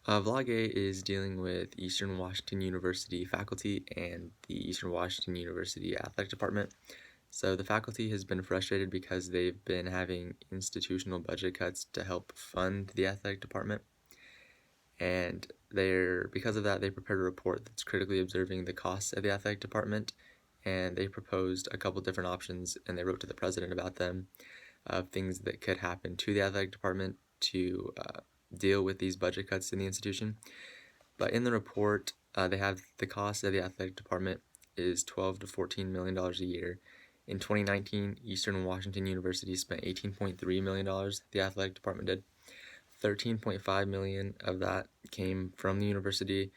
Vlog A is dealing with Eastern Washington University faculty and the Eastern Washington University Athletic Department. So the faculty has been frustrated because they've been having institutional budget cuts to help fund the athletic department. And because of that, they prepared a report that's critically observing the costs of the athletic department. And they proposed a couple different options, and they wrote to the president about them, of things that could happen to the athletic department to deal with these budget cuts in the institution. But in the report, they have the cost of the athletic department is $12 to $14 million a year. In 2019, Eastern Washington University spent $18.3 million. The athletic department did. $13.5 million of that came from the university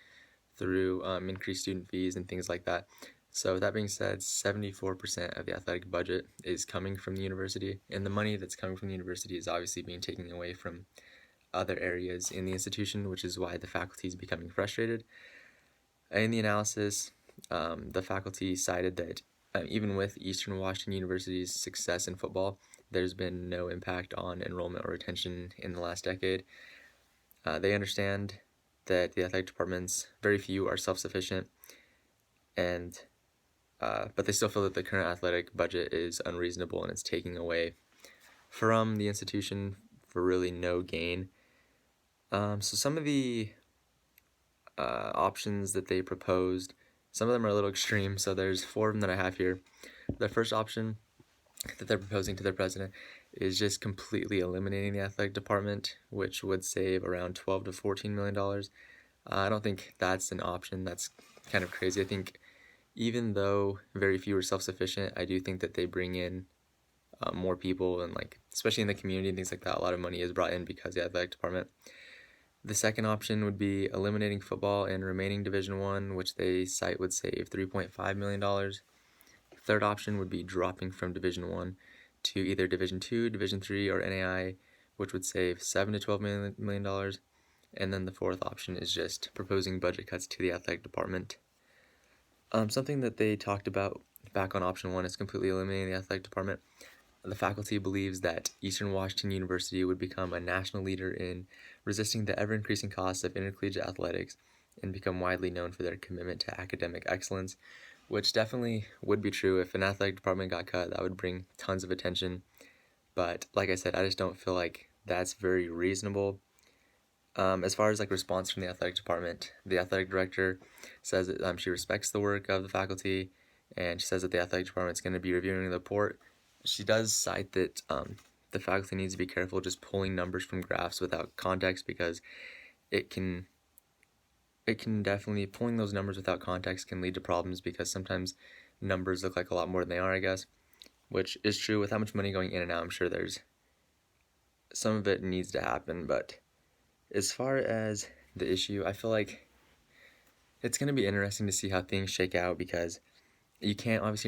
through increased student fees and things like that. So with that being said, 74% of the athletic budget is coming from the university, and the money that's coming from the university is obviously being taken away from other areas in the institution, which is why the faculty is becoming frustrated. In the analysis, the faculty cited that even with Eastern Washington University's success in football, there's been no impact on enrollment or retention in the last decade. They understand that the athletic departments, very few are self-sufficient, but they still feel that the current athletic budget is unreasonable and it's taking away from the institution for really no gain. So some of the options that they proposed, some of them are a little extreme, so there's 4 of them that I have here. The first option that they're proposing to their president is just completely eliminating the athletic department, which would save around $12 to $14 million. I don't think that's an option. That's kind of crazy. I think even though very few are self-sufficient, I do think that they bring in more people, and especially in the community and things like that, a lot of money is brought in because of the athletic department. The second option would be eliminating football and remaining Division I, which they cite would save $3.5 million. Third option would be dropping from Division I to either Division II, Division III, or NAI, which would save $7 to $12 million. And then the fourth option is just proposing budget cuts to the athletic department. Something that they talked about back on option 1 is completely eliminating the athletic department. The faculty believes that Eastern Washington University would become a national leader in resisting the ever-increasing costs of intercollegiate athletics and become widely known for their commitment to academic excellence, which definitely would be true. If an athletic department got cut, that would bring tons of attention. But like I said, I just don't feel like that's very reasonable. As far as response from the athletic department, the athletic director says that she respects the work of the faculty, and she says that the athletic department is going to be reviewing the report. She does cite that the faculty needs to be careful just pulling numbers from graphs without context, because it can definitely, pulling those numbers without context can lead to problems, because sometimes numbers look like a lot more than they are, I guess, which is true. With how much money going in and out, I'm sure there's some of it needs to happen. But as far as the issue, I feel like it's going to be interesting to see how things shake out, because you're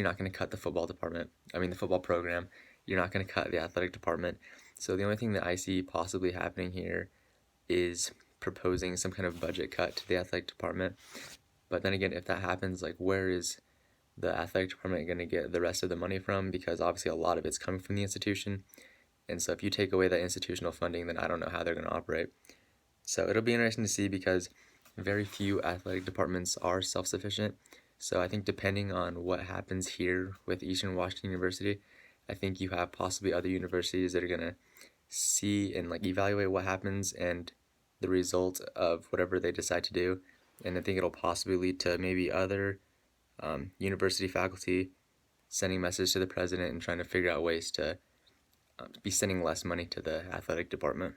not going to cut the football department. The football program. You're not going to cut the athletic department. So the only thing that I see possibly happening here is proposing some kind of budget cut to the athletic department. But then again, if that happens, where is the athletic department going to get the rest of the money from? Because obviously a lot of it's coming from the institution. And so if you take away that institutional funding, then I don't know how they're going to operate. So it'll be interesting to see, because very few athletic departments are self-sufficient. So I think depending on what happens here with Eastern Washington University, I think you have possibly other universities that are going to see and evaluate what happens and the result of whatever they decide to do. And I think it'll possibly lead to maybe other university faculty sending a message to the president and trying to figure out ways to be sending less money to the athletic department.